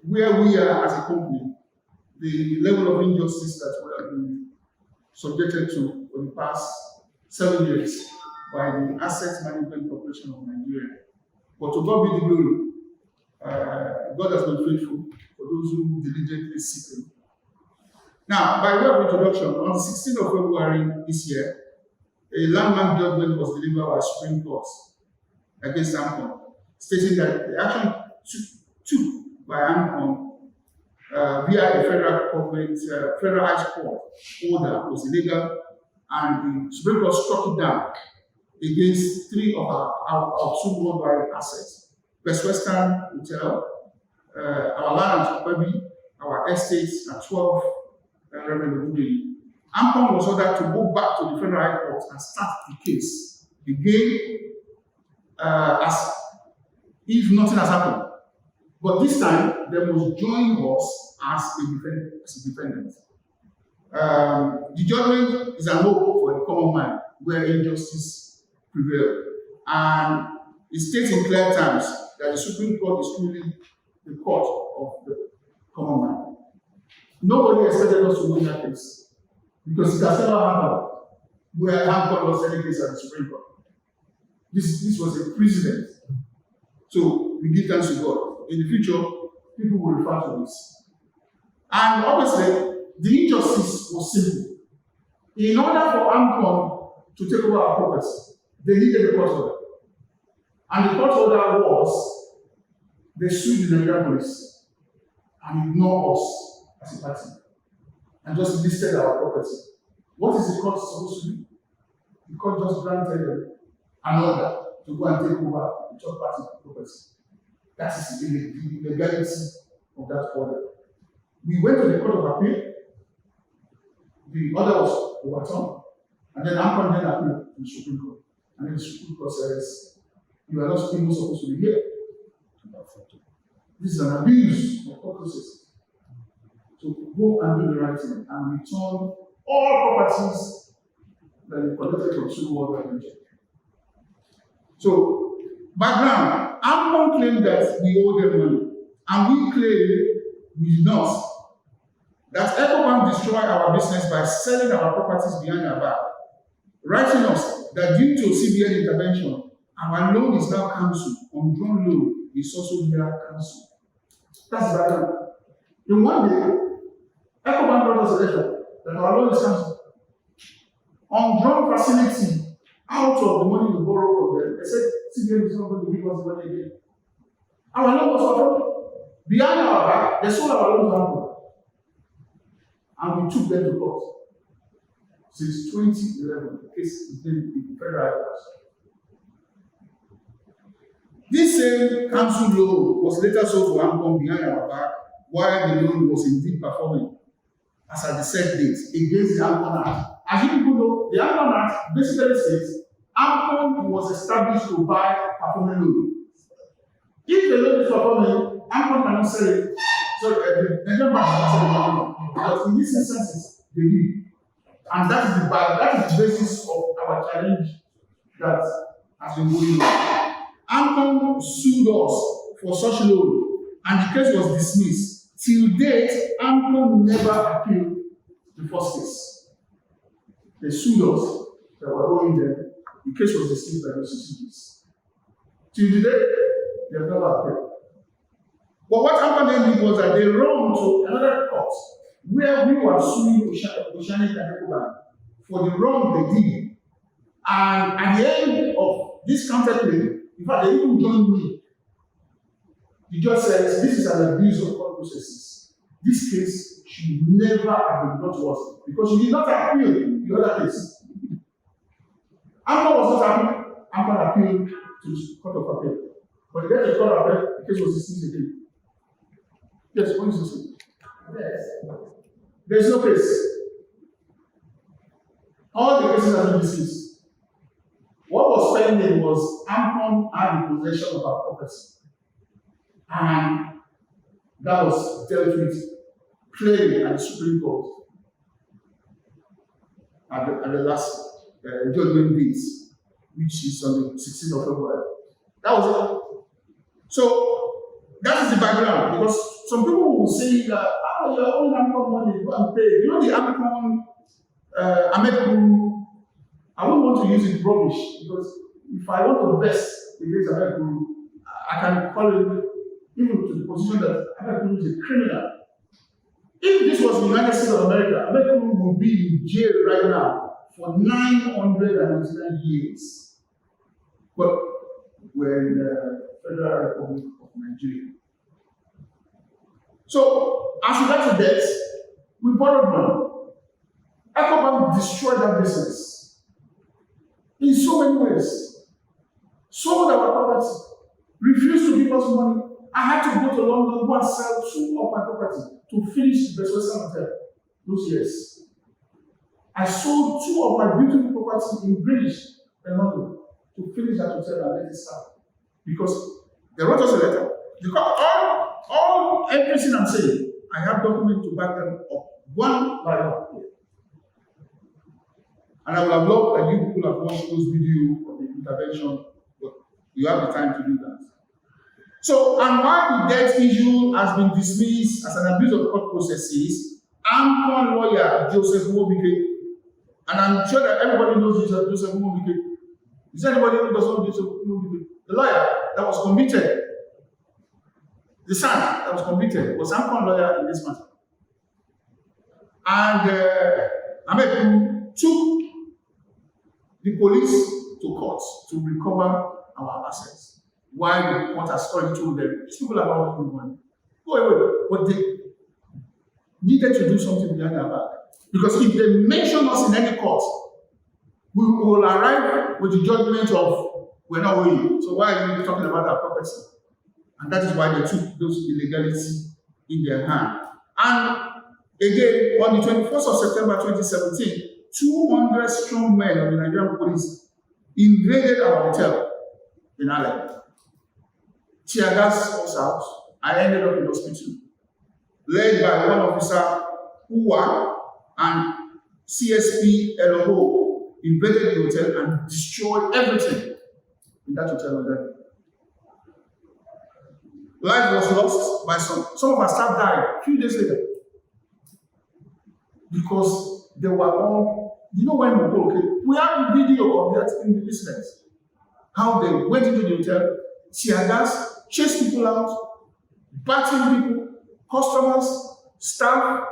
where we are as a company, the level of injustice that we have been subjected to for the past 7 years by the Asset Management Corporation of Nigeria. But to God be the glory. God has been faithful for those who diligently seek Him. Now, by way of introduction, on the 16th of February this year, a landmark judgment was delivered by Supreme Court against AMCON, stating that the action took by AMCON via a federal government, federal high court order was illegal, and the Supreme Court struck it down against 3 of our two worldwide assets: Best Western Hotel, our land at Baby, our estates at 12 Reverend Woody. AMCON was ordered to go back to the federal high court and start the case again as if nothing has happened. But this time, they must join us as a defendant. The judgment is an hope for the common man where injustice prevails. And it states in clear terms that the Supreme Court is truly the court of the common man. Nobody expected us to win that case because it has never happened where AMCON lost any case at the Supreme Court. This was a precedent. So we give thanks to God. In the future, people will refer to this. And obviously, the injustice was simple. In order for AMCON to take over our property, they needed a court order. And the court order was, they sued the Nigerian police and ignored us as a party and just listed our property. What is the court supposed to do? The court just granted them an order to go and take over the third party property. That is the legality of that order. We went to the Court of Appeal. The order was overturned. And then AMCON then appealed to the Supreme Court. And then the Supreme Court says, you are not even supposed to be here. This is an abuse of court process. So go and do the right thing and return all properties that you collected from Suru Worldwide. So, background, AMCON claimed that we owe them money, and we claim we did not. That AMCON destroyed our business by selling our properties behind our back, writing us that due to CBN intervention, our loan is now cancelled. Undrawn loan is also here cancelled. That's the background. In one day, AMCON brought us a letter that our loan is cancelled. Undrawn facility out of the money we borrowed from them, they said CBN is not going to give us the money again. Our loan was controlled. Behind our back, they sold our loan to AMCON. And we took them to court. Since 2011, the case is been in federal high court. This same council loan was later sold to AMCON behind our back, while the loan was indeed performing as at the set date against the AMCON Act. As you people know, the AMCON Act basically states AMCON was established to buy performing loan. If the loan is performing, AMCON cannot sell it. So the Nigerian bank cannot sell it. But in this instance, they did. And that is the basis of our challenge that has been going on. AMCON sued us for such loan, and the case was dismissed. Till date, AMCON never appealed the first case. They sued us, they were owing them. The case was dismissed by the CCBs. Till today, they have never appealed. But what AMCON then did was that they ran to another court where we were suing Oceanic and Ecobank for the wrong they did. And at the end of this counterclaim, in fact, they even joined me. The judge says this is an abuse of court processes. This case should never have been brought to us because you did not appeal the other case. AMCON was not happy. AMCON appealed to the Court of Appeal. But the Court of Appeal, the case was dismissed again. Yes, what is this? Yes. There is no case. All the cases have been dismissed. What was pending was AMCON had the possession of our property. And that was dealt with clearly at the Supreme Court at the last judgment date, which is on the 16th of February. That was it. So, That is the background, because some people will say that, oh, your own AMCON money, go and pay. You know the AMCON, American, I don't want to use it rubbish, because if I want to invest against American, I can call it even to the position that American is a criminal. If this was the United States of America, American would be in jail right now for 999 years. But we're in the Federal Republic of Nigeria. So, as regards to debt, we borrowed money. AMCON destroyed that business in so many ways. Sold our property, refused to give us money. I had to go to London, go and sell 2 of my property to finish the Best Western Hotel those years. I sold 2 of my beautiful properties in British and London to finish that hotel and let it start. Because they wrote us a letter. Because everything I'm saying, I have documents to back them up one by one. And I would have loved that you people have watched those videos of the intervention, but you have the time to do that. So, and while the debt issue has been dismissed as an abuse of court processes, AMCON lawyer Joseph Mobike, and I'm sure that everybody knows Joseph Mobike. Is there anybody who doesn't know Joseph Mobike? The lawyer that was convicted, the son that was convicted, was AMCON lawyer in this matter. And Ahmed took the police to court to recover our assets. Why the court has already told them, these people are not making money. Go away. But they needed to do something behind our back. Because if they mention us in any court, we will arrive with the judgment of, we're not owing. So why are you talking about our property? And that is why they took those illegalities in their hand. And again, on the 21st of September 2017, 200 strong men of the Nigerian police invaded our hotel in Ireland. Tear gas us out. I ended up in hospital, led by one officer, Uwa, and CSP LO, invaded the hotel and destroyed everything in that hotel on that day. Life was lost by some of our staff died a few days later. Because they were all, you know, when we go, okay, we have the video of that in the incident. How they went into the hotel, tear gas, chased people out, batting people, customers, staff,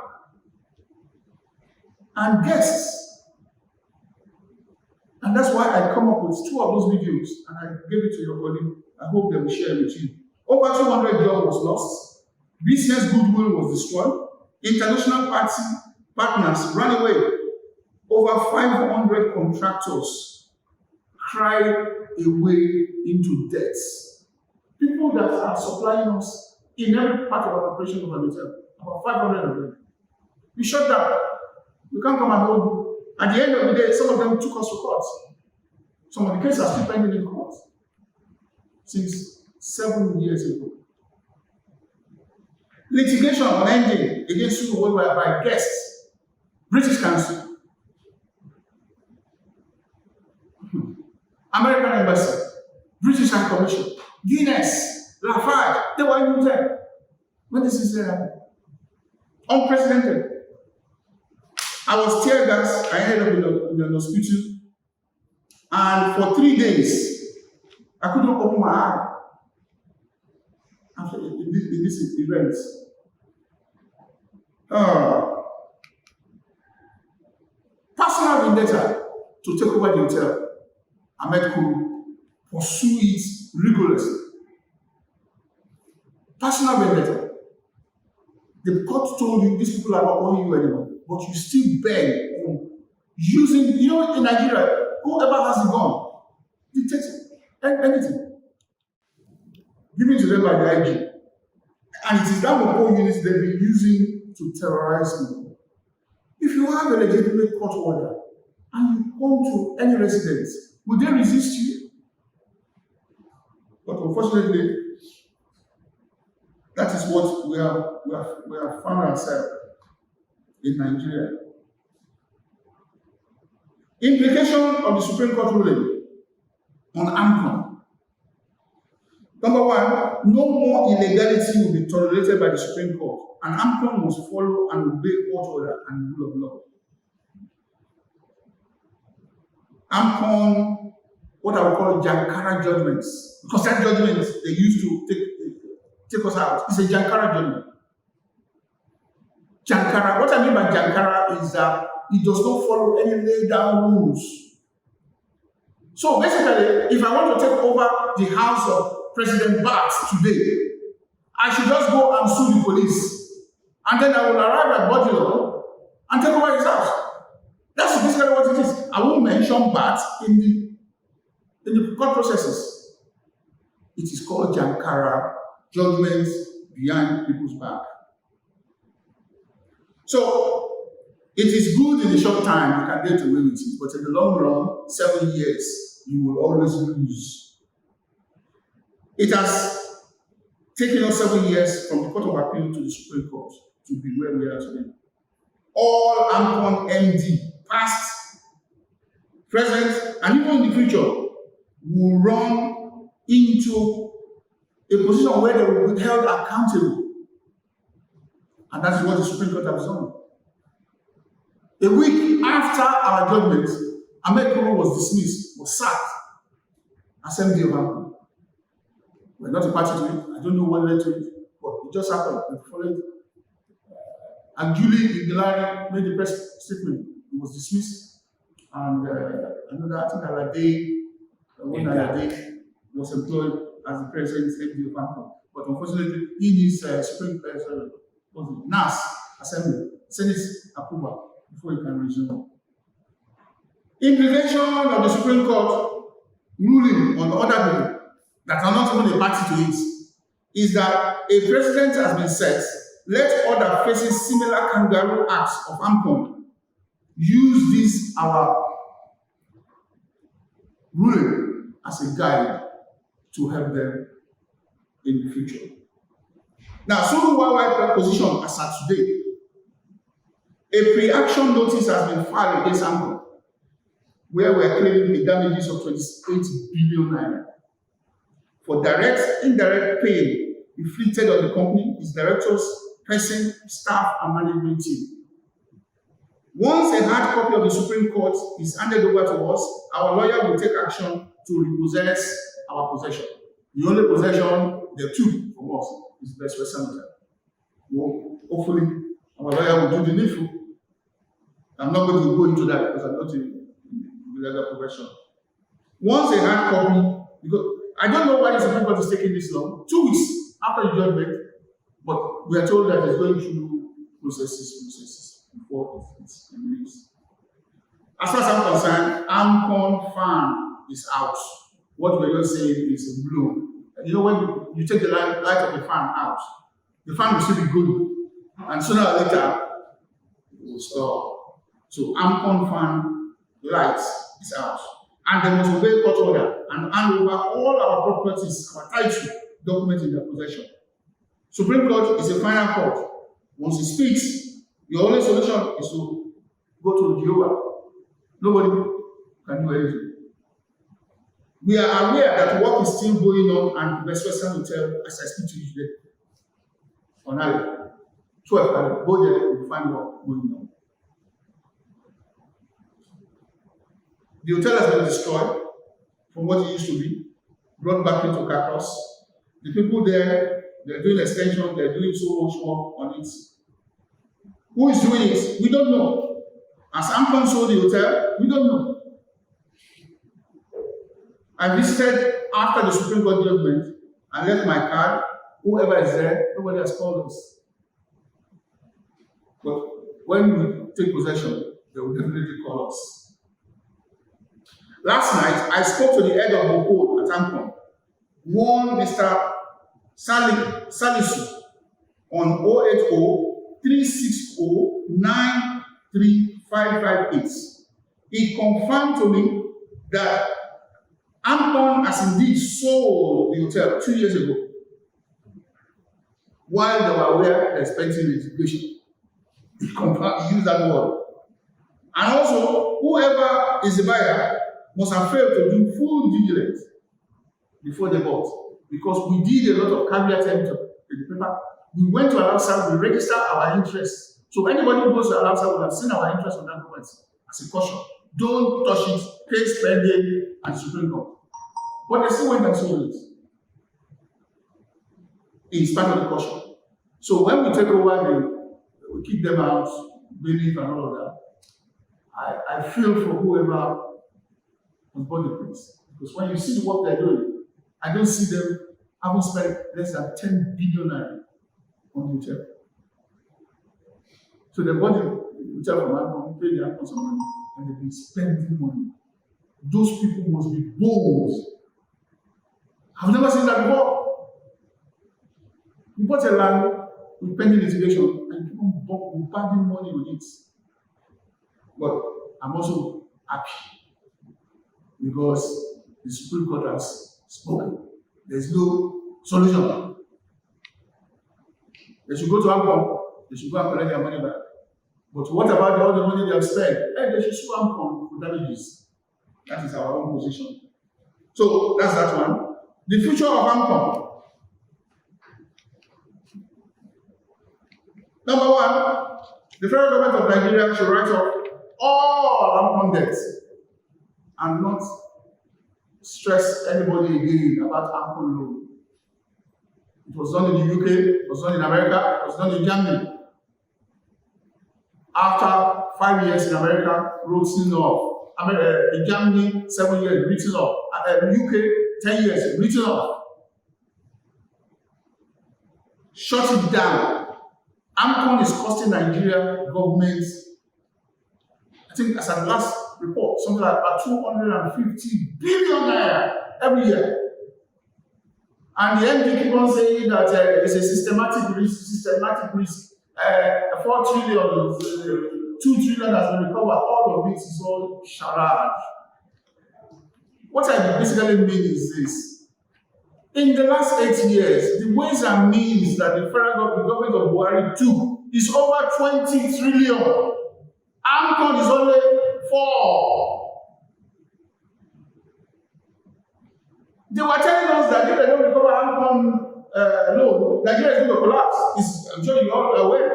and guests. And that's why I come up with 2 of those videos and I gave it to your colleague. I hope they will share it with you. Over 200 jobs was lost, business goodwill was destroyed, international partners ran away. Over 500 contractors cried away into debts. People that are supplying us in every part of our operation of our hotel, about 500 of them. We shut down. We can't come and hold. At the end of the day, some of them took us to court. Some of the cases are still pending in court since 7 years ago. Litigation on ending against Suru by guests, British Council, American Embassy, British High Commission, Guinness, Lafarge, they were in there. When this is unprecedented. I was tear gas, I ended up in an hospital, and for 3 days, I couldn't open my eye after in this event. Personal vendetta to take over the hotel. Ahmed could pursue it rigorously. Personal vendetta. The court told you these people are not owing you anymore, but you still beg using, you know, in Nigeria, whoever has the gun, dictate anything. Given to them by the IG. And it is that whole units they've been using to terrorize people. If you have a legitimate court order and you come to any residence, would they resist you? But unfortunately, that is what we have found ourselves in Nigeria. Implication of the Supreme Court ruling on AMCON. Number one, no more illegality will be tolerated by the Supreme Court, and AMCON must follow and obey court order and rule of law. AMCON, what I would call Jankara judgments, because that judgment they used to take us out, it's a Jankara judgment. Jankara, what I mean by Jankara is that it does not follow any laid down rules. So basically, if I want to take over the house of President Bats today, I should just go and sue the police. And then I will arrive at Bodilon and take over his house. That's basically what it is. I won't mention Bats in the court processes. It is called Jankara, judgments behind people's back. So, it is good in the short time, you can get away with it, but in the long run, 7 years, you will always lose. It has taken us 7 years from the Court of Appeal to the Supreme Court to be where we are today. All AMCON MD, past, present, and even in the future, will run into a position where they will be held accountable. And that is what the Supreme Court has done. A week after our judgment, AMCON was dismissed, was sacked as MD of AMCON. We're not a party to it. I don't know what led to it, but it just happened. We followed. And Julie Akinlade made the press statement. It was dismissed. And another, I think Akinlade was employed as the president MD of AMCON. But unfortunately, he needs Supreme NAS Assembly, Senate approval before he can resume. Implication of the Supreme Court ruling on other people that are not even a party to it is that a precedent has been set. Let other facing similar kangaroo acts of AMCON use this our ruling as a guide to help them in the future. Now, Suru position as at today, a pre-action notice has been filed against AMCON, where we are claiming the damages of 28 billion naira for direct, indirect pain inflicted on the company, its directors, person, staff, and management team. Once a hard copy of the Supreme Court is handed over to us, our lawyer will take action to repossess our possession. The only possession they took from us is the Best Western Hotel. Well, hopefully, our lawyer will do the needful. I'm not going to go into that because I'm not in the legal profession. Once a hard copy, because I don't know why the Supreme Court is taking this long, 2 weeks after the judgment, but we are told that it's going through processes before it's released. As far as I'm concerned, AMCON fan is out. What we're just saying is a blow. You know, when you take the light of the fan out, the fan will still be good, and sooner or later, it will stop. So AMCON fan light is out. And they must obey court order and hand over all our properties, our title, documents in their possession. Supreme Court is a final court. Once it speaks, your only solution is to go to Jehovah. Nobody can do anything. We are aware that work is still going on at the Best Western Hotel as I speak to you today. On Island. 12, go there, you'll find work going on. The hotel has been destroyed from what it used to be, brought back into carcass. The people there, they're doing extension, they're doing so much work on it. Who is doing it? We don't know. As AMCON sold the hotel, we don't know. I visited after the Supreme Court judgment and left my card. Whoever is there, nobody has called us. But when we take possession, they will definitely call us. Last night, I spoke to the head of AMCON at AMCON, one Mr. Salisu, on 080-360-93558. He confirmed to me that AMCON has indeed sold the hotel 2 years ago, while they were aware they're expecting litigation. He used that word. And also, whoever is the buyer must have failed to do full diligence before they bought. because we did a lot of caveat emptor in the paper. We went to Al-Awsat, we registered our interest. So anybody who goes to Al-Awsat will have seen our interest on that document as a caution. Don't touch it, pay spending, and Supreme Court. But they still went and sold it in spite of the caution. So when we take over, we kick them out, believe and all of that. I feel for whoever was bought the place. Because when you see the work they're doing, I don't see them having spent less than 10 billion naira on hotel. So they bought the hotel from AMCON, paid the AMCON some money, and they've been spending money. Those people must be bold. I've never seen that before. You bought a land with pending litigation and people bombarding money on it. But I'm also happy because the Supreme Court has spoken. There's no solution. They should go to AMCON, they should go and collect their money back. But what about all the money they have spent? They should sue AMCON for damages. That is our own position. So that's that one. The future of AMCON. Number one, the federal government of Nigeria should write off all AMCON debts and not stress anybody again about AMCON loan. It was done in the UK, it was done in America, it was done in Germany. After 5 years in America, written off. In Germany, 7 years, written off. UK, 10 years, written off. Shut it down. AMCON is costing Nigeria government, I think as at last report, something like about 250 billion naira every year. And the MD keep on saying that it's a systematic risk, 4 trillion, 2 trillion has been recovered. All of this is all charade. What I basically mean is this. In the last 8 years, the ways and means that the government of Buhari took is over 20 trillion. AMCON is only 4. They were telling us that if they don't recover AMCON loan, Nigeria is going to collapse. I'm sure you all are aware.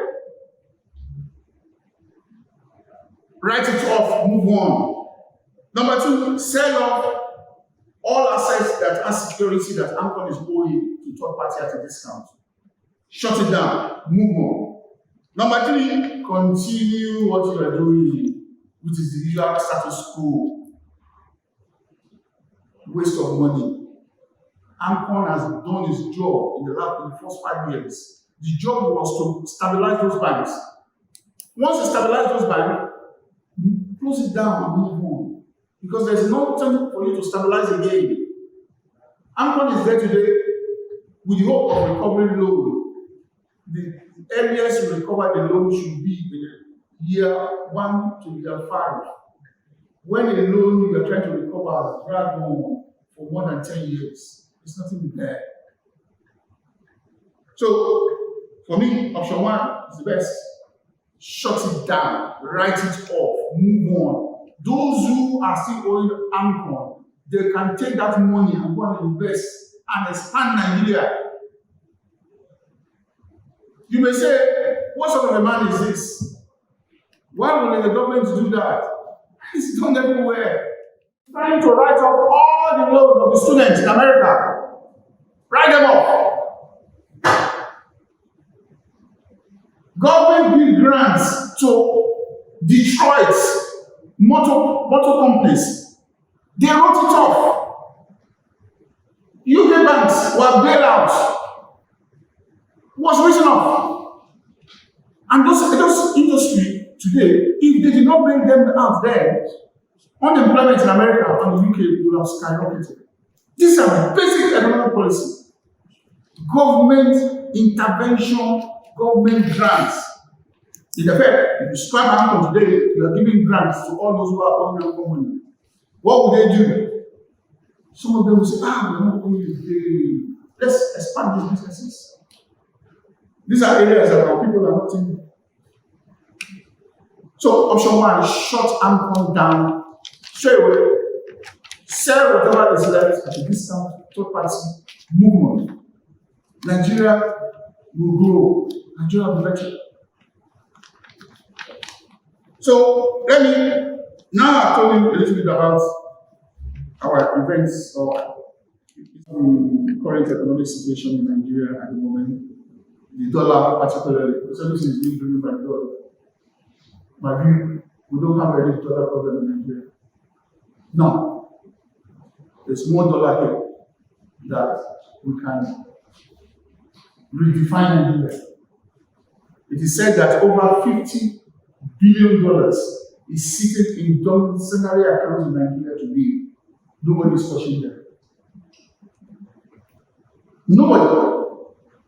Write it off, move on. Number 2, sell off all assets that are security that AMCON is owing to third party at a discount. Shut it down, move on. Number 3, continue what you are doing, which is the usual status quo. Waste of money. AMCON has done its job in the first 5 years. The job was to stabilize those banks. Once you stabilize those banks, close it down and move on. Because there's no time for you to stabilize again. AMCON is there today with the hope of recovering loan. The earliest you recover the loan should be in year 1 to year 5. When a loan you are trying to recover has dragged on for more than 10 years, there's nothing there. So, for me, option 1 is the best. Shut it down, write it off, move on. Those who are still owing AMCON, they can take that money and go and invest and expand Nigeria. You may say, what sort of a man is this? Why will the government do that? It's done everywhere. Trying to write off all the loans of the students in America. Write them off. Government give grants to Detroit motor companies. They wrote it off. UK banks were bailed out. Was written off. And those industry today, if they did not bring them out there, unemployment in America and the UK would have skyrocketed. These are basic economic policy. Government intervention, government grants. In effect, if you scrap AMCON today, you are giving grants to all those who are owing AMCON money. What would they do? Some of them will say, we're not owing you. Let's expand these businesses. These are areas that our people are not in. So, option 1, shut AMCON down straight away. Sell whatever is left at a discount, third party, movement, Nigeria will grow. Nigeria will be better. So let me, now I've told you a little bit about our events or the current economic situation in Nigeria at the moment. The dollar particularly, because everything is being driven by the dollar. My view, we don't have any dollar problem in Nigeria. No. There's more dollar here that we can redefine Nigeria. It is said that over $50 billion is seated in domiciliary accounts in Nigeria today. Nobody is touching them. Nobody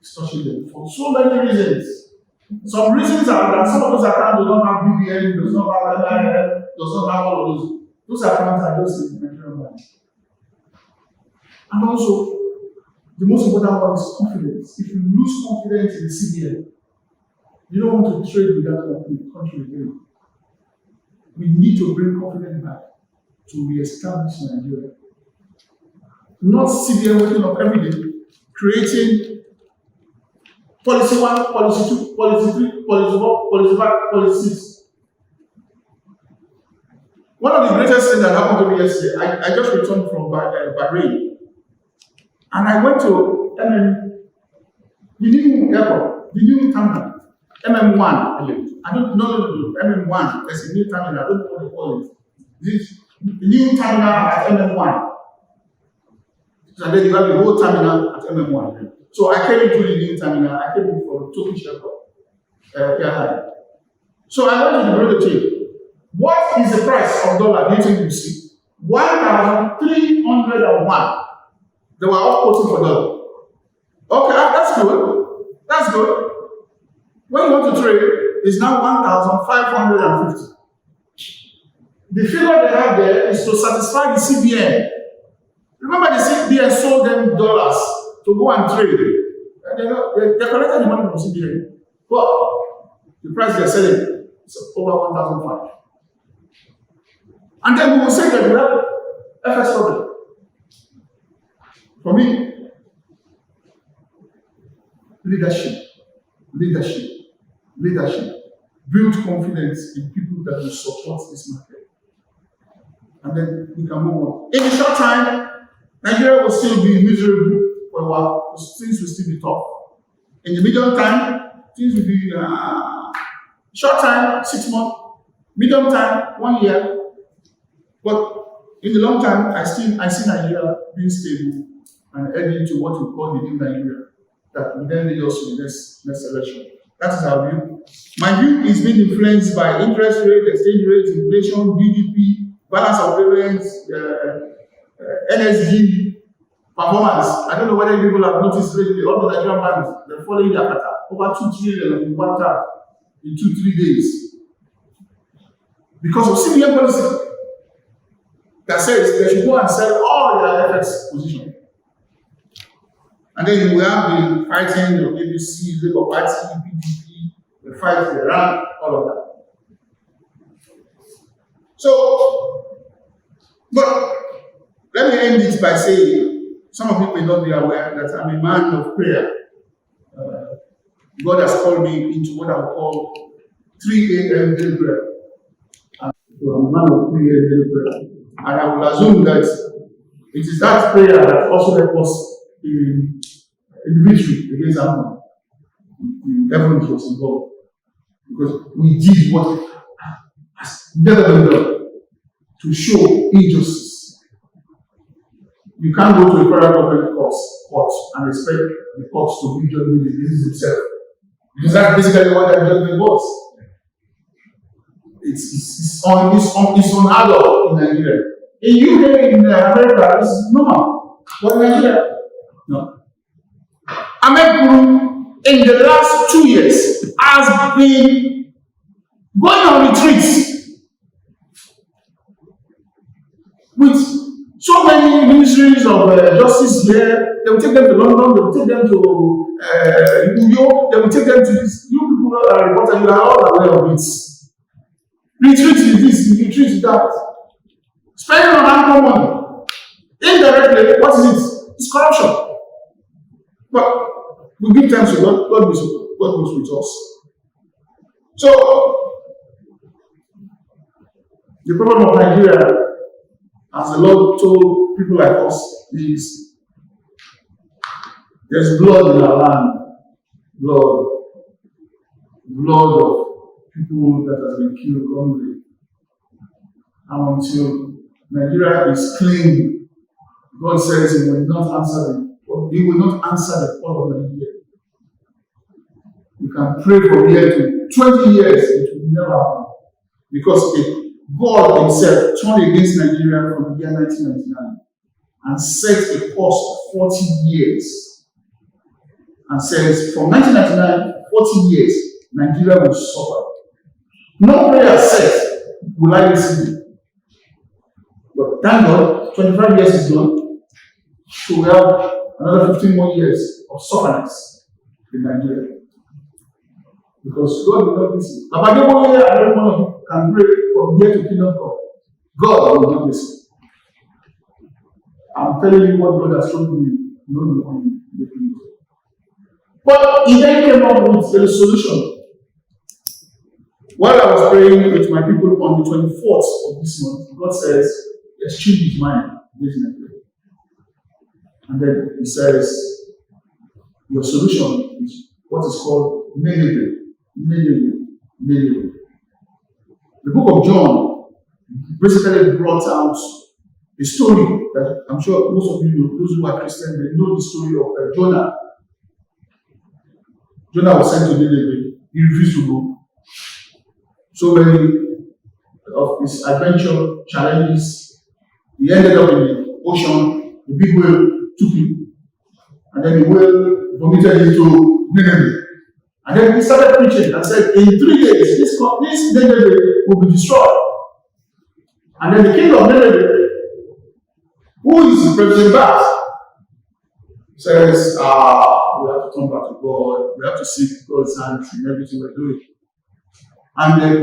is touching them for so many reasons. Some reasons are that some of those accounts do not have BBN, does not have LIF, does not have all of those. Those accounts are just in Nigerian money. And also, the most important one is confidence. If you lose confidence in the CBN, you don't want to trade with that country again. We need to bring confidence back to re-establish Nigeria. Not CBN waking up every day, creating policy 1, policy 2, policy 3, policy 4, policy 5, policy 6. One of the greatest things that happened to me yesterday, I just returned from Bahrain. And I went to the new airport, the new terminal, MM1. I don't know, MM1. There's a new terminal, I don't know what they call it. This the new terminal at MM1. So then you have the whole terminal at MM1. So I came into the new terminal, I came in from Turkish airport. So I went to the border chain. What is the price of dollar? Do you think you see? 1,301. They were all quoting for dollar. Okay, that's good. That's good. When you want to trade, it's now 1,550. The figure they have there is to satisfy the CBN. Remember, the CBN sold them dollars to go and trade. They collected the money from CBN, but the price they're selling is over 1,500. And then we will say that we have FX problem. For me, leadership. Build confidence in people that will support this market. And then we can move on. In the short time, Nigeria will still be miserable for a while. Things will still be tough. In the medium time, things will be short time, 6 months. Medium time, 1 year. But in the long time, I see Nigeria being stable and heading to what we call the new Nigeria, that will then lead us to the next election. That is our view. My view is being influenced by interest rate, exchange rate, inflation, GDP, balance of payments, NSG, performance. I don't know whether people have noticed lately, all the Nigerian banks, they're following their pattern. Over 2 trillion in 1 time, in 2-3 days. Because of CBN policy that says they should go and sell all their FX position. And then you will have the fighting of ABC, Labour Party, PDP, the fight around, all of that. So, but let me end it by saying, some of you may not be aware that I'm a man of prayer. God has called me into what I would call 3 a.m. daily prayer. And so I'm a man of 3 a.m. daily prayer. And I will assume that it is that prayer that also helps us in the victory against AMCON. Everyone was involved. Because we did what has never been done to show injustice. You can't go to a federal government court and expect the courts to be judging the disease itself. Because that's basically what that judgment was. It's unheard in Nigeria. In UK, in America, it's normal. But in Nigeria, no. AMCON in the last 2 years has been going on retreats with so many ministries of justice here. They will take them to London, they will take them to New York, they will take them to this. You people are reporting, you are all aware of it. Retreat is this, retreat is that. Spending on AMCON money. Indirectly, what is it? It's corruption. But we give thanks to God. God was with us. So the problem of Nigeria, as the Lord told people like us, is there's blood in our land. Blood of people that have been killed wrongly. And until Nigeria is clean, God says He will not answer the call of Nigeria. You can pray from here to 20 years, it will never happen. Because God Himself turned against Nigeria from the year 1999 and set a course of 40 years. And says from 1999, 40 years, Nigeria will suffer. No prayer says, will I listen to? But thank God, 25 years is gone. So we have another 15 more years of sufferness in Nigeria. Because God will not listen. About every year, every one of you can pray from here to kingdom come. God will not listen. I'm telling you what God has shown me. No, no, the kingdom. But He then came up with a solution. While I was praying with my people on the 24th of this month, God says, He has changed His mind against Nigeria. And then He says, your solution is what is called Nineveh. The book of John basically brought out a story that I'm sure most of you know, those who are Christian, they know the story of Jonah. Jonah was sent to Nineveh. He refused to go. So many of his adventure challenges, he ended up in the ocean. The big whale took him, and then the whale vomited into Nineveh. And then he started preaching and said, in 3 days, this Nineveh will be destroyed. And then the king of Nineveh, who is President Bat, says, we have to come back to God. We have to seek God's hand in everything we're doing. And then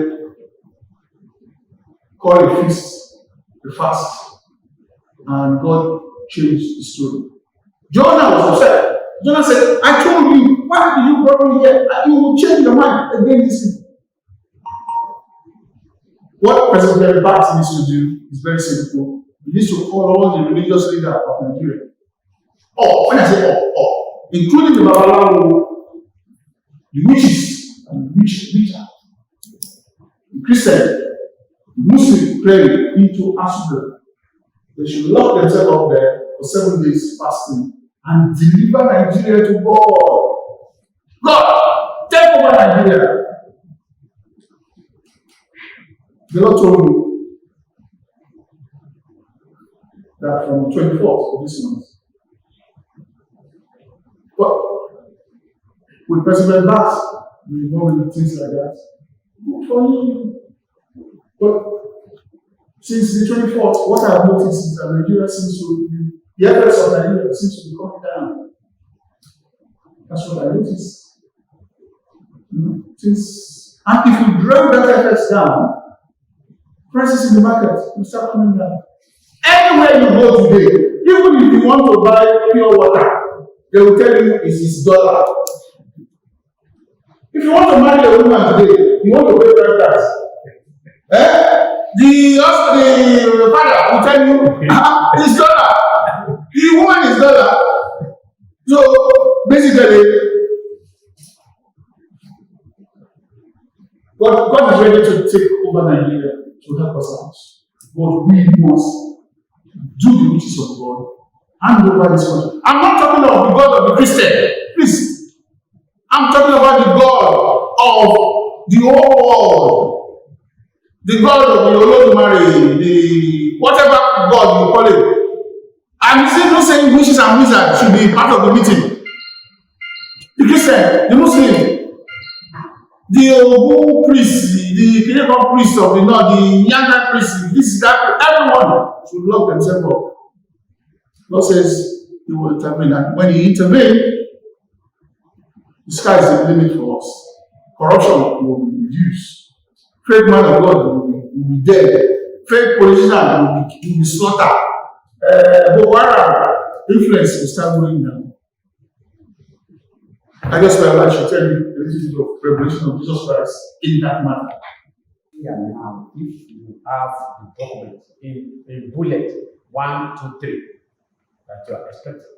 call a feast, a fast. And God changed the story. Jonah was upset. Jonah said, I told you, why did you bring me here? You will change your mind against me. What President Bat needs to do is very simple. He needs to call all the religious leaders of Nigeria. When I say including the Babalawo, the witches, and the witcher, the Christian, the Muslim praying into Asura. They should lock themselves up there for 7 days fasting and deliver Nigeria to God. God, take over Nigeria. The Lord told me that from the 24th of this month, but with President Bass, we know things like that. Good for him. But since the 24th, what I've noticed is that Nigeria seems to be, the efforts of Nigeria seems to be coming down. That's what I noticed. And if you drag that effects down, prices in the market will start coming down. Anywhere you go today, even if you want to buy pure water, they will tell you it's $1. If you want to marry a woman today, you want to pay $5. The father will tell you it's $1. The woman is $1. So basically, God is ready to take over Nigeria to help us out. But we must do the wishes of God and over this country. I'm not talking about the God of the Christian, please. I'm talking about the God of the whole world. The God of the Olodumare, the whatever God you call it. I'm still not saying wishes and wizards should be part of the meeting. The Christian, the Muslim, the Ogun priest, the Kenyan priest of the North, the Yanga priest, this is that, everyone should lock themselves up. God says He will intervene, and when He intervenes, the sky is the limit for us. Corruption will be reduced. Fake man of God will be dead. Fake politician will be slaughtered. Boko Haram influence will start going down. I just felt I should tell you a little bit of revelation of Jesus Christ in that matter. Yeah, now, if you have the document in bullet 1, 2, 3 that you are expecting.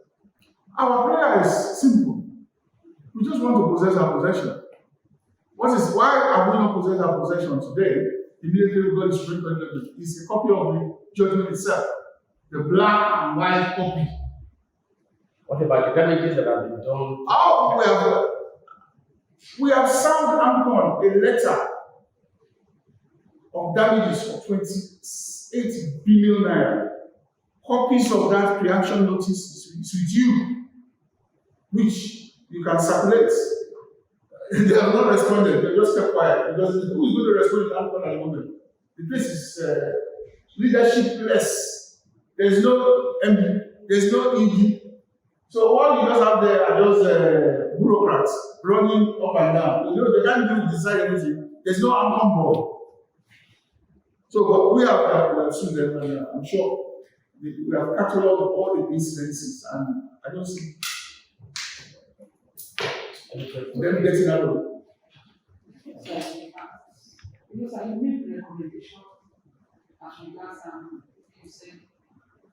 Our prayer is simple. We just want to possess our possession. Why have we not possessed our possession today? Immediately God is sprinkling judgment. It's a copy of the judgment itself. The black and white copy. What about the damages that have been done? Oh, we have served AMCON a letter of damages for 28 billion naira. Copies of that pre-action notice is with you, which you can circulate. They have not responded, they just kept quiet because who is going to respond to AMCON at the moment? The place is leadershipless. There's no MD, there's no ED. So all you just have there are those bureaucrats running up and down. You know, they can't decide anything. There's no AMCON board. So but we have sued them, and I'm sure we have cataloged all the incidences, and I don't see them getting out of it. Because I made the recommendation as regards you said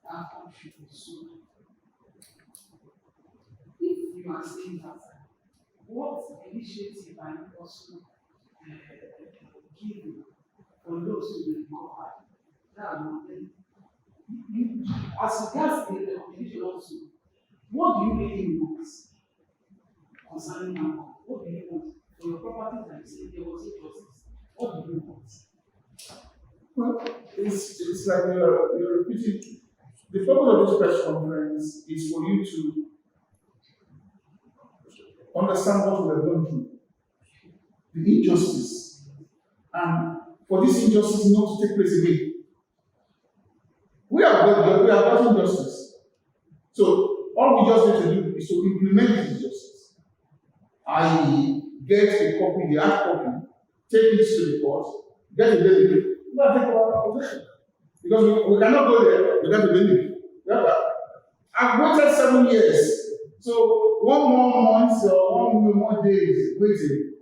our country is sued. If you are saying that, what initiative are you also giving for those who will recover? That will then, as regards the recommendation also, what do you really want concerning AMCON? What do you want for your property that you say there was injustice? What do you want? Well, it's like you're repeating. The purpose of this press conference is for you to understand what we have gone through, the injustice, and for this injustice not to take place again. We have gotten justice. So all we just need to do is to implement this justice. I get a copy, the hard copy, take it to the court, get a bail. We have to take over our possession. Because we cannot go there without a bail. I've waited 7 years. So 1 more month or 1 more days waiting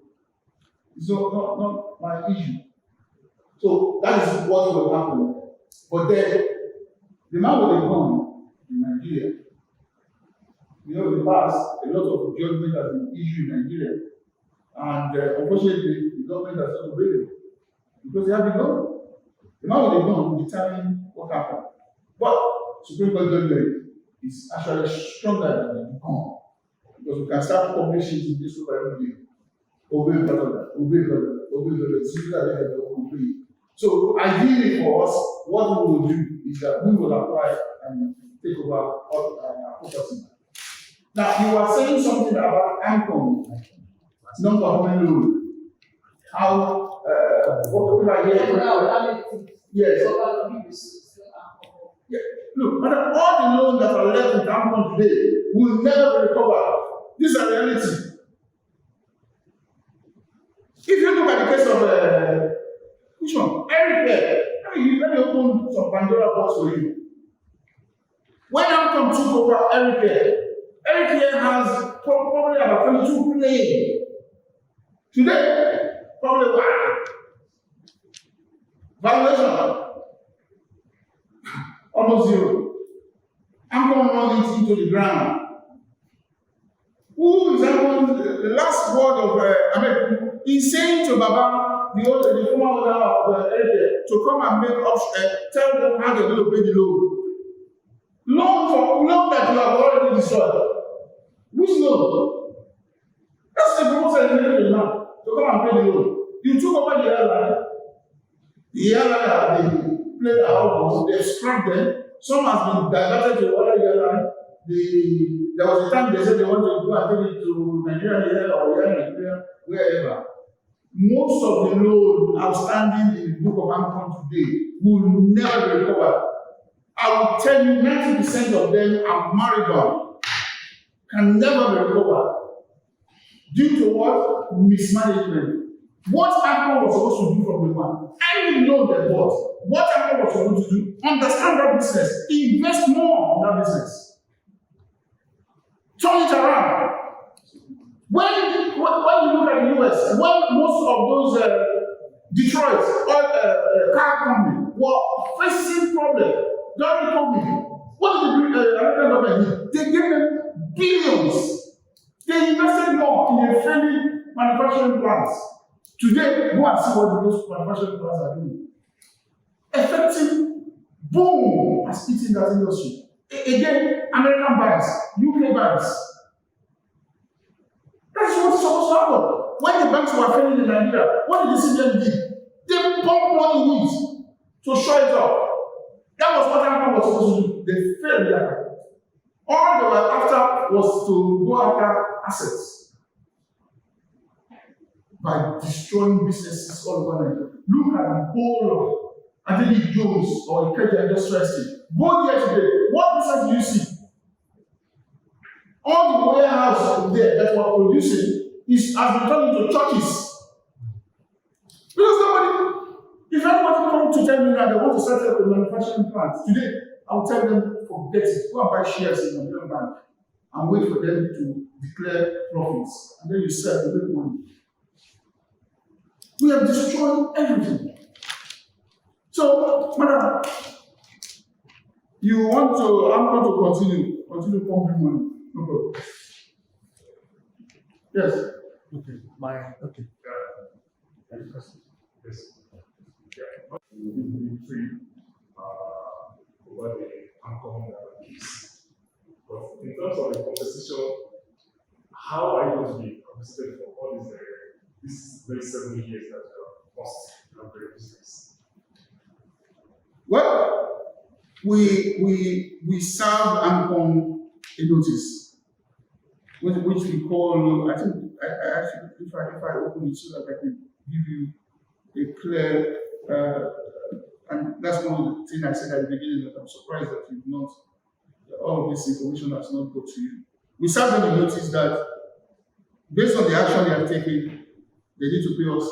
is not my issue. So that is what will happen. But then the man with the gun in Nigeria, you know, in the past, a lot of judgment has been issued in Nigeria. And unfortunately, the government has not obeyed it because they have the gun. The man with the gun will determine what happened. But Supreme Court judgment is actually stronger than the gun because we can start publishing in this paper every day. Obey brother, obey brother, obey brother. Obey. So ideally for us, what we will do is that we will apply and take over our property. Now, you were saying something about AMCON, non-government loan. How, what people are here? Yes. Yeah. Look, madam, all the loans that are left with AMCON today will never be recovered. This is a reality. If you look at the case of, which one? Eric, let me open some Pandora box for you. When AMCON took over Eric has probably about 22 planes. Today, probably one. Valuation, almost zero. AMCON run it into the ground. Who is AMCON? The last word of, he's saying to Baba, the former owner of Eric, to come and make up, tell them how they're going to pay the loan. Loan that you have already destroyed. Which loan? That's the proposal in now to come and pay the loan. You took over the airline. The airline have been played out, they've scrapped them. Some has been diverted to other airline. There was a time they said they want to go and take it to Nigeria or Nigeria, wherever. Most of the loan outstanding in the book of AMCON today will never be recovered. I will tell you 90% of them are moribund, can never be recovered. Due to what? Mismanagement. What AMCON was supposed to do from the one, I didn't know that what AMCON was supposed to do, understand that business, invest more on that business. Turn it around. When you look at the US, when most of those Detroit car company were facing problem during COVID, what did the American government do? They gave them billions. They invested more in a failing manufacturing plants. Today, go and see what those manufacturing plants are doing. Effective boom has eaten that industry. Again, American banks, UK banks. That's what's supposed to happen. When the banks were failing in Nigeria, what did the CBN do? They pumped money in it to show it up. That was what AMCON was supposed to do. They failed there. All they were after was to go after assets by destroying businesses all over Nigeria. Look at the whole of Akinlade Jones or Ikeja Industrial Estate. Go there today. What business do you see? All the warehouse there that were producing has been turned into churches. Because if anybody comes to tell me that they want to set up a manufacturing plant today, I'll tell them forget it. Go and buy shares in the Nigerian bank and wait for them to declare profits. And then you sell and make money. We have destroyed everything. So, madam, you want to, I'm going to continue pumping money. No problem. Yes. Okay. Yes. Yeah. We will be free over the AMCON case. But in terms of the compensation, how are you going to be compensated for all these very 7 years that you have lost in your business? Well, we serve AMCON a notice, which we call, I think, I actually, if I open it so that I can give you a clear, and that's one of the things I said at the beginning, that I'm surprised that you've not, all of this information has not got to you. We serve them a notice that based on the action they have taken, they need to pay us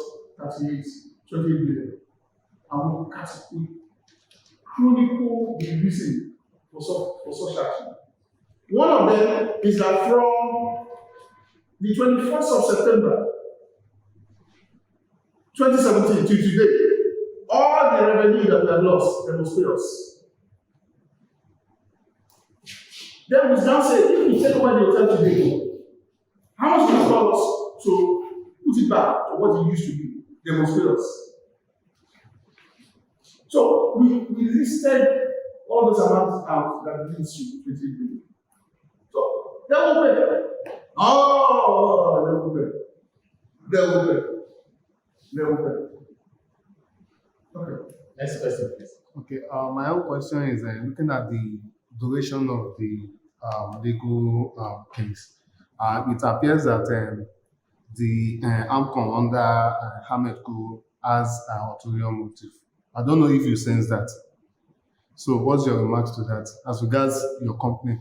28 billion. And we chronicle the reason for such action. One of them is that from the 21st of September 2017 to today, all the revenue that we have lost, they must pay us. Then we now say, if we take away the hotel today, how much will it cost us to put it back to what it used to be? They must pay us. So we listed all those amounts out that leads to 20 billion. So they will pay. Oh, they will pay. They will pay. They will pay. Okay. Next question, please. Okay. My own question is looking at the duration of the legal case. It appears that the AMCON under AMCON has an ulterior motive. I don't know if you sense that. So, what's your remarks to that as regards your company?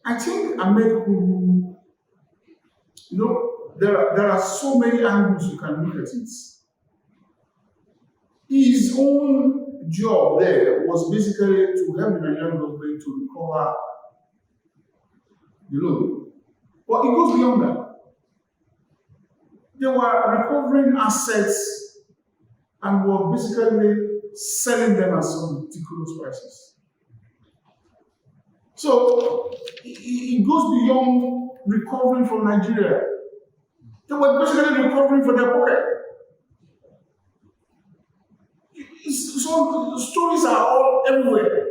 I think AMCON, there are so many angles you can look at it. His own job there was basically to help the Nigerian government to recover the loan. But it goes beyond that. They were recovering assets and were basically selling them at some ridiculous prices. So it goes beyond recovering from Nigeria. They were basically recovering for their pocket. So the stories are all everywhere.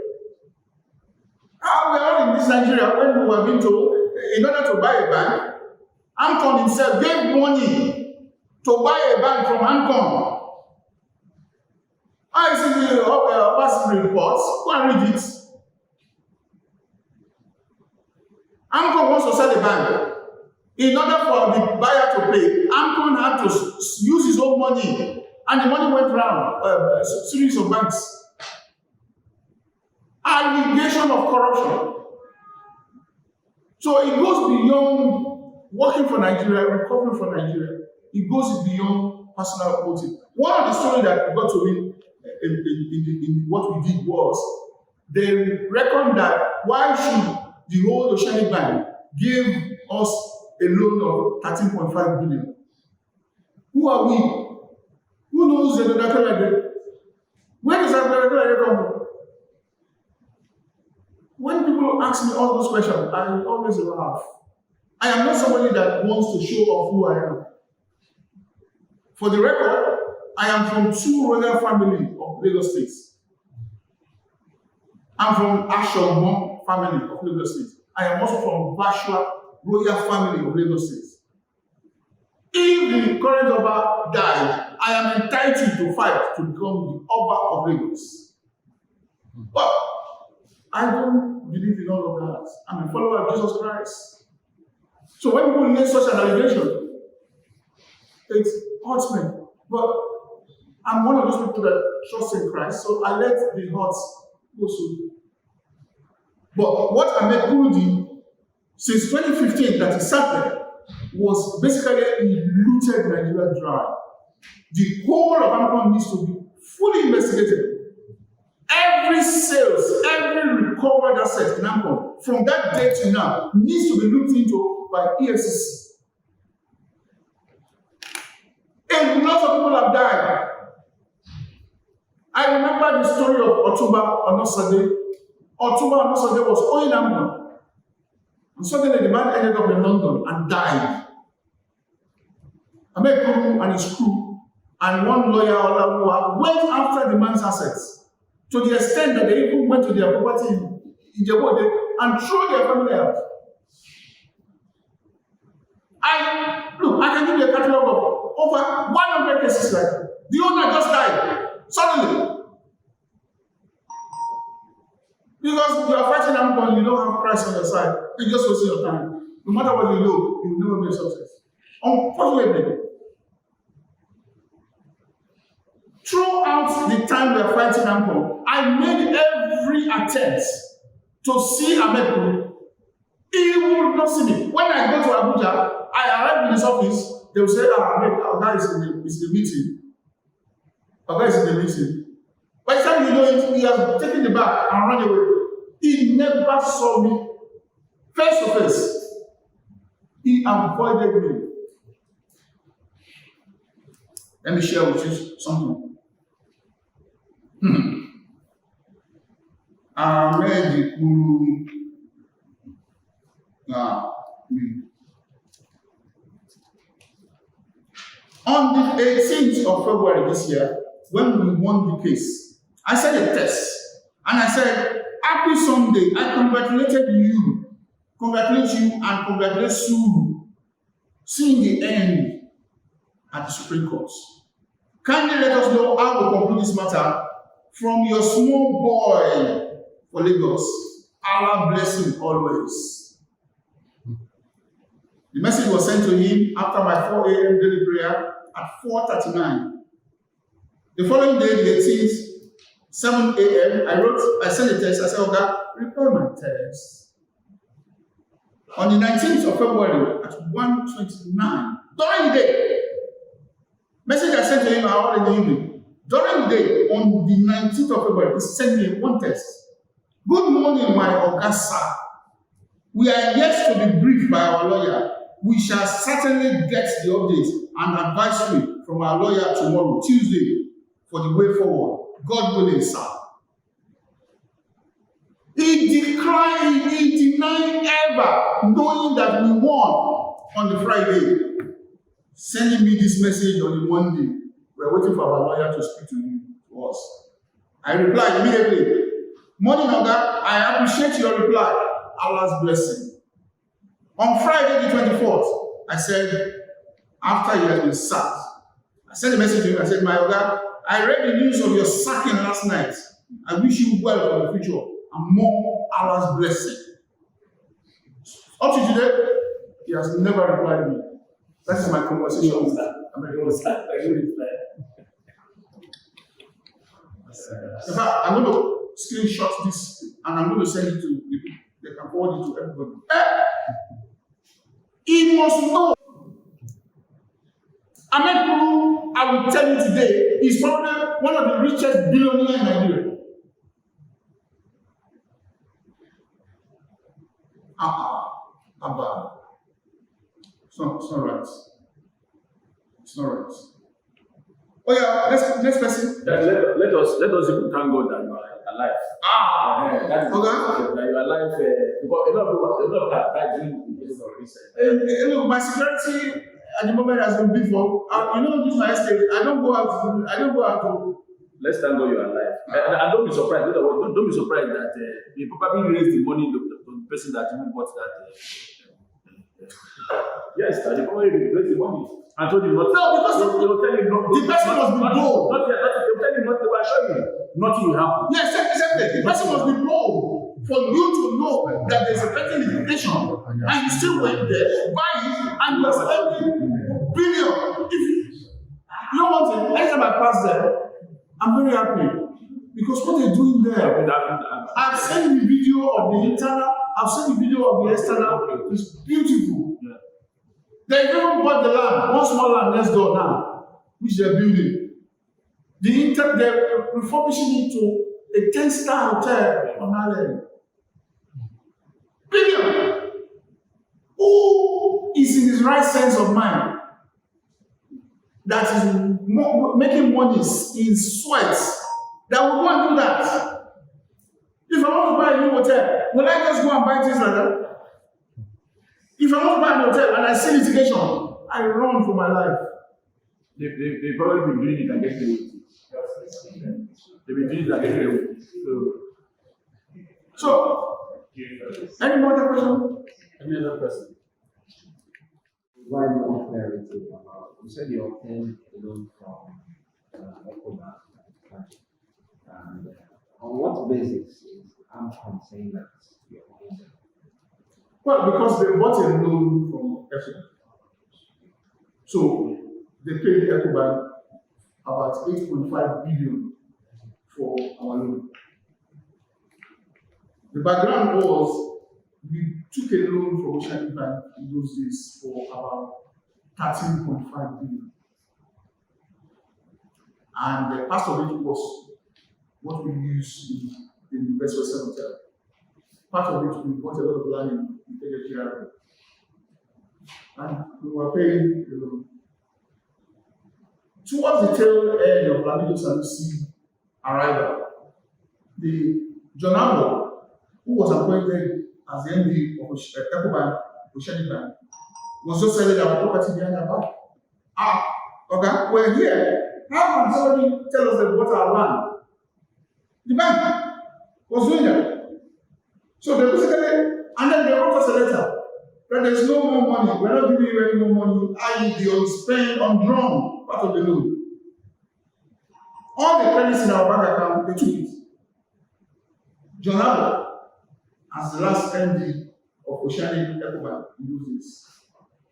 We are in this Nigeria when we were being told, in order to buy a bank, AMCON himself gave money to buy a bank from AMCON. I see the Obasiri reports. Go and read it. AMCON wants to sell a bank. In order for the buyer to pay, AMCON had to use his own money. And the money went around a series of banks. Allegation of corruption. So it goes beyond working for Nigeria, recovering for Nigeria. It goes beyond personal motive. One of the stories that got to me in what we did was they reckoned that why should the whole Oceanic Bank give us a loan of 13.5 billion. Who are we? Who knows the Akinlade? Where does Akinlade come from? When people ask me all those questions, I always laugh. I am not somebody that wants to show off who I am. For the record, I am from two royal families of Lagos State. I'm from Ashomon family of Lagos State. I am also from Bashua royal family of Lagos State. If the current Oba died, I am entitled to fight to become the Oba of Lagos. But I don't believe in all of that. I'm a follower of Jesus Christ. So when people make such an allegation, it hurts me. But I'm one of those people that trust in Christ, so I let the hurts go through. But what Ahmed did since 2015 that he sat there was basically he looted Nigeria dry. The whole of AMCON needs to be fully investigated. Every sales, every recovered asset in AMCON from that day to now needs to be looked into by EFCC. A lot of people have died. I remember the story of Otuba Onosade. Otuba Onosade was owing AMCON. And suddenly the man ended up in London and died. Ahmed Kuru and his crew and one lawyer Olawuwa went after the man's assets to the extent that they even went to their property in Ijebode and threw their family out. I can give you a catalog of over 100 cases like that. The owner just died suddenly. Because you are fighting AMCON, you don't have Christ on your side. You just wasting your time. No matter what you do, you will never be a success. Unfortunately, throughout the time we are fighting AMCON, I made every attempt to see Ahmed Kuru. He would not see me. When I go to Abuja, I arrive in his office, they will say, Ahmed, our guy is in the meeting. Our guy is in the meeting. By the time you know it, he has taken the bag and run away. He never saw me face to face. He avoided me. Let me share with you something. Ahmed Kuru. On the 18th of February this year, when we won the case, I said a test, and I said, happy Sunday, I congratulate you, and congratulate Suru, seeing the end at the Supreme Court. Kindly let us know how to conclude this matter from your small boy for Lagos. Allah bless him always. The message was sent to him after my 4 a.m. daily prayer at 4:39. The following day, the 18th, 7 a.m., I sent a text. I said, okay, reply my text. On the 19th of February at 1:29, during the day, message I sent to him around in the evening. During the day, on the 19th of February, he sent me one text. Good morning, my Augusta. We are yet to be briefed by our lawyer. We shall certainly get the update and advisory from our lawyer tomorrow, Tuesday, for the way forward. God willing, sir. He denied ever knowing that we won on the Friday, sending me this message on the Monday. We're waiting for our lawyer to speak to us. I replied immediately, morning, Oga, I appreciate your reply. Allah's blessing. On Friday the 24th, I said, after he has been sacked, I sent a message to him. I said, my Oga, I read the news of your sacking last night. I wish you well for the future and more Allah's blessing. Up to today, he has never replied me. That's my conversation with that. In fact, I'm going to screenshot this and I'm going to send it to people. They can forward it to everybody. He must know. Ahmed Kuru, I will tell you today, is probably one of the richest billionaires in Nigeria. Abba. It's not right. It's not right. Oh yeah, next person. Let us even thank God that you are alive. That is Okay. that you are alive because a lot of people have died during the days of recent. Look, my security at the moment has been beefed up. You know, this is my estate. I don't go out to. Let's thank God you are alive. And don't be surprised. Don't be surprised that they probably raised the money to the person that even bought that. Yes, they probably raised the money and told him not. No, because they will tell him not. the person must be bold. Not yet. They will tell him not. They will assure you nothing will happen. Yes, exactly. The person must be bold for you to know that there's a better limitation, and you still went there, buy it, and you're spending billion. If you know one thing, anytime I pass there, I'm very happy because what they're doing there. I've seen the video of the internal. I've seen the video of the external. It's beautiful. Yeah. They even bought the land, one small land next door now, which they're building. They're refurbishing it to a 10-star hotel on Ireland. Billion. Who is in his right sense of mind that is making money in sweat that will go and do that? If I want to buy a new hotel, will I just go and buy things like that? If I want to buy an hotel and I see litigation, I run for my life. They've probably been doing it and getting away with it. They've been doing it and getting away with it. So, any more question? Any other person? Provide more clarity about, you said you obtained a loan from AMCON, and on what basis is AMCON saying that you're owing them? Well, because they bought a loan from ECOBAN. So, they paid ECOBAN about 8.5 billion for our loan. The background was we took a loan from Oceanic Bank in those days for about 13.5 billion. And part of it was what we used in the Best Western Hotel. Part of it, we bought a lot of land in Tegekira. And we were paying the loan. Towards the tail end of Lamido Sanusi arrival, the John Ambo, who was appointed as the MD of ECOBAN, Oceanic Bank, was just selling our property behind our back. Okay, we're here. How can somebody tell us they bought our land? The bank was doing that. So they basically, and then they wrote us a letter that there's no more money. We're not giving you any more money. I.e., the unspent, undrawn part of the loan. All the credits in our bank account, they took it. John Abbott, as the last MD of Oceanic ECOBAN, used this.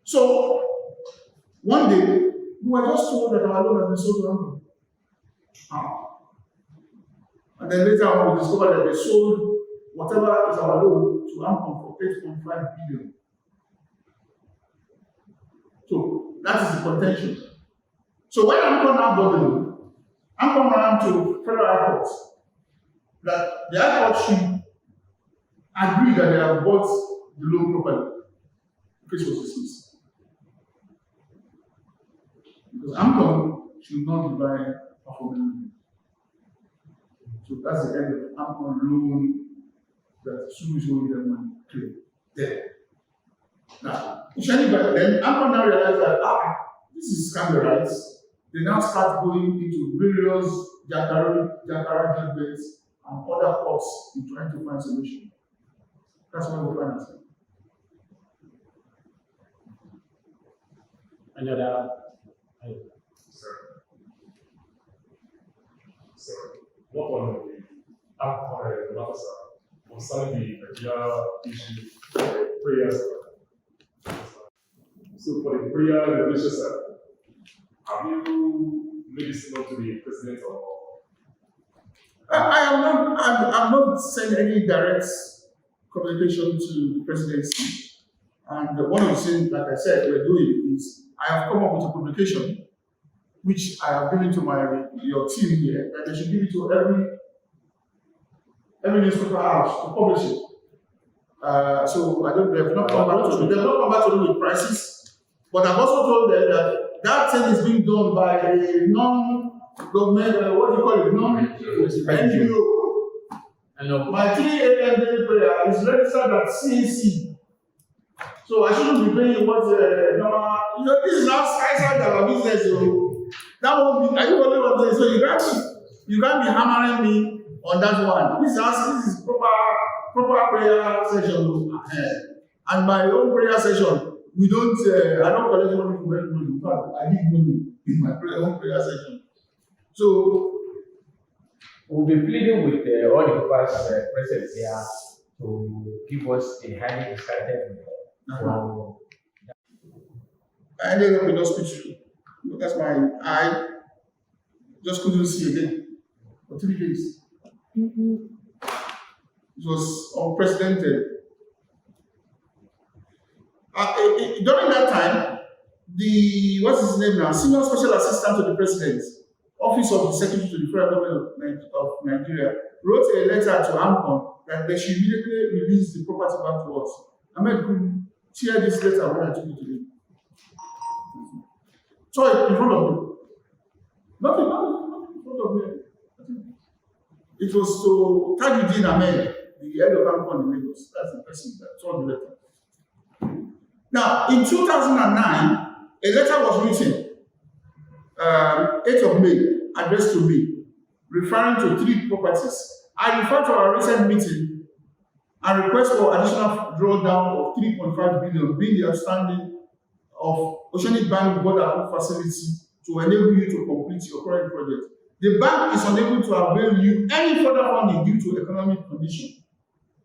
So, one day, we were just told that our loan has been sold to AMCON. And then later on, we discovered that they sold whatever is our loan to AMCON for 8.5 billion. So, that is the contention. So, when AMCON now bought the loan, AMCON ran to federal high court that the high court should agree that they have bought the loan properly. The case was dismissed. Because AMCON should not be buying performing loan. So that's the end of AMCON loan that Suru is owing them money claim. There. Now, then AMCON now realized that this is scandal rights. They now start going into various Jakara judgments and other courts in trying to find solution. That's what we find ourselves. Any other? So, what on the AMCON matters concerning the Nigeria issue prayers? So, for the prayer revelation, sir, have you made this known to the president or? I'm not sending any direct communication to the presidency. And one of the things, like I said, we're doing is I have come up with a publication which I have given to your team here, that they should give it to every newspaper house to publish it. So I don't, they've not come back to me with prices. But I've also told them that that thing is being done by a non-government, what do you call it, non-NGO. My 3 a.m. daily prayer is registered at CAC. So I shouldn't be paying what normal. You know, this is outside our business. So that won't be. Are you following what I'm saying? So you can't be hammering me on that one. This is proper prayer session. And my own prayer session, we don't. I don't collect money from anybody. In fact, I give money in my own prayer session. So we'll be pleading with all the past present here to give us a highly excited from. I ended up in hospital. That's my eye just couldn't see again for 3 days. It was unprecedented. During that time, what's his name now? Senior Special Assistant to the President, Office of the Secretary to the Federal Government of Nigeria, wrote a letter to AMCON that they should immediately release the property back to us. Ahmed could tear this letter when I took it to him. Saw it in front of me. Nothing in front of me. It was to Tajuddin Ahmed, the head of AMCON in Lagos. That's the person that saw the letter. Now, in 2009, a letter was written, 8th of May, addressed to me, referring to 3 properties. I refer to our recent meeting and request for additional drawdown of 3.5 billion, being the outstanding of Oceanic Bank board approved facility to enable you to complete your current project. The bank is unable to avail you any further funding due to economic condition.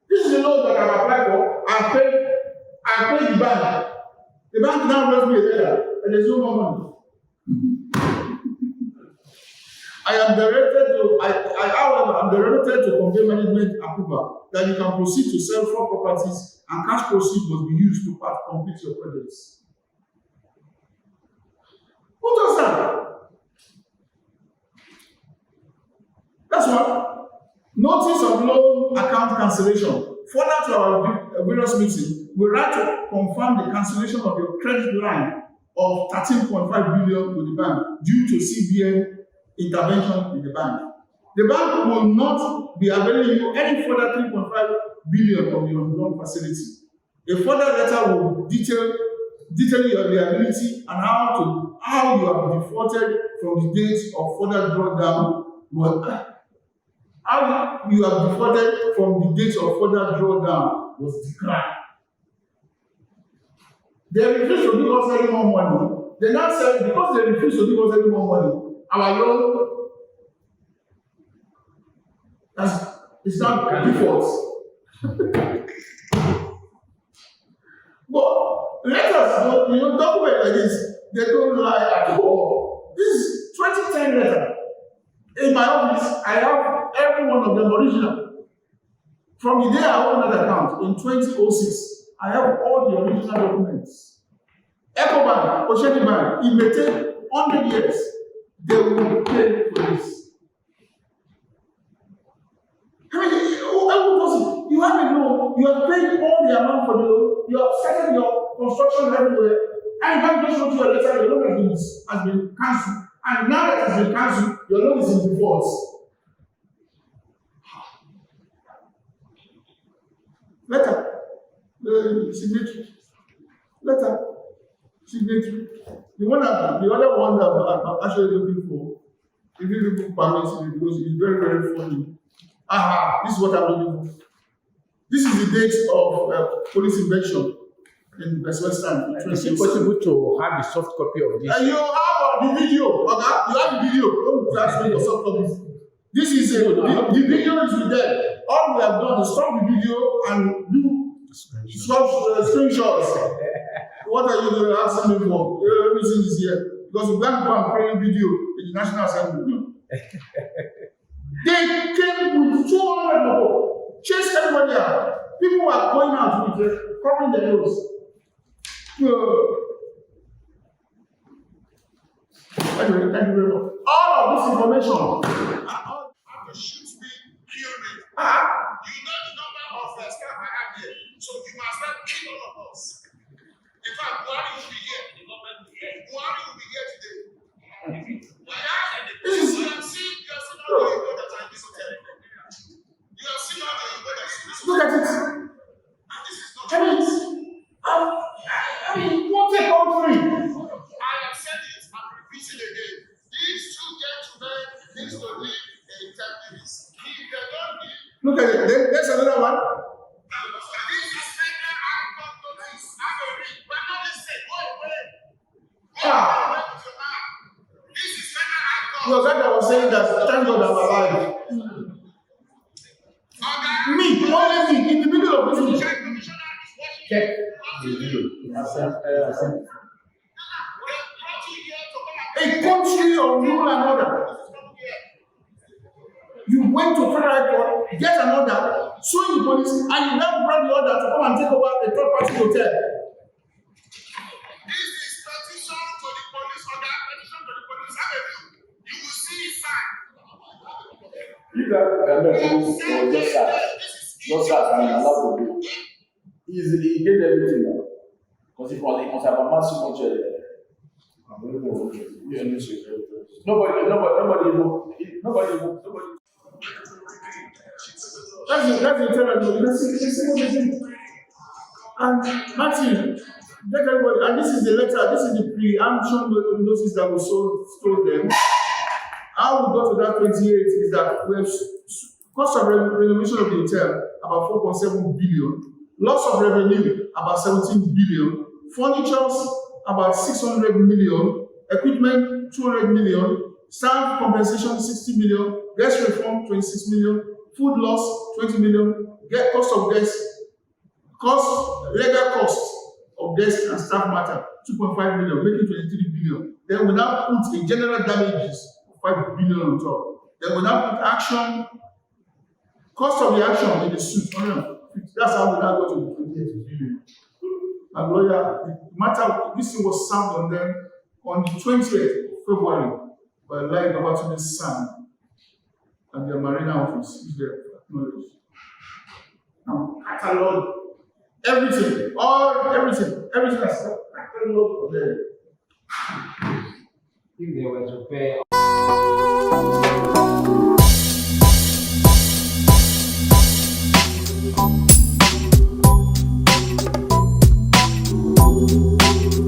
This is the loan that I've applied for. I paid the bank. The bank now wrote me a letter and there's no more money. However, I'm directed to convey management approval that you can proceed to sell 4 properties and cash proceeds must be used to complete your projects. Who does that? That's one. Notice of loan account cancellation. Further to our various meetings, we write to confirm the cancellation of your credit line of 13.5 billion with the bank due to CBN intervention in the bank. The bank will not be availing you any further 3.5 billion of your loan facility. A further letter will detail your liability and how you have defaulted from the date of further drawdown. How you have defaulted from the date of further drawdown was declined. They refuse to give us any more money. They now said because they refuse to give us any more money, our loan is not default. But letters, document like this, they don't lie at all. This is 2010 letter. In my office, I have every one of them original. From the day I opened that account in 2006, I have all the original documents. EcoBank, Oceanic Bank, it may take 100 years. They will pay for this. I mean, you have a loan, you have paid all the amount for the loan, you have started your construction everywhere, and you have just wrote your letter, your loan has been cancelled, and now that it has been cancelled, your loan is in default. Letter, signature, letter, signature. The other one that I'm actually looking for, if you look permits me because it's very, very funny. This is what I'm looking for. This is the date of police inspection in Western. Is it possible to have a soft copy of this? You have the video, okay? You have the video. Don't ask me for soft copies. This is the video is with them. All we have done is stop the video and do screenshots. What are you asking me for? Everything is here. Because we can't go and play video in the National Assembly. They came with 200 people, chased everybody out. People were going out with covering their nose. Anyway, thank you very much. All of this information. After shoot me, kill me. You know the number of staff I have here, so you must not kill all of us. In fact, Buhari should be here. Your guy that was saying that thank God I'm alive. Me, only me, in the middle of the video. Check the video. A country of rule and order. You went to federal court, get an order, suing the police, and you now brought the order to come and take over a third-party hotel. This is petition to the police order, petition to the police. How are you? You will see it signed. If that or just start and allow to do. He get everything now. Because if he must have amassed so much. Nobody. That's the terrible. And Matthew, let everybody, and this is the letter, this is the pre-AMCON notice that we told them. How we got to that 28 is that we have cost of renovation of the hotel about 4.7 billion, loss of revenue about 17 billion, furnitures about 600 million, equipment 200 million, staff compensation 60 million, guest refund 26 million, food loss 20 million, cost of guests, legal costs of guests and staff matter 2.5 million, making 23 billion. Then we now put a general damages of 5 billion on top. Then we now put action, cost of the action in the suit, 150. That's how we now go to the 28 billion. And lawyer, the matter, this thing was served on them on the 20th of February by Lai Babatunde's son and their marina office is there acknowledged. Now, catalog everything, everything that's catalog for them. If they were to pay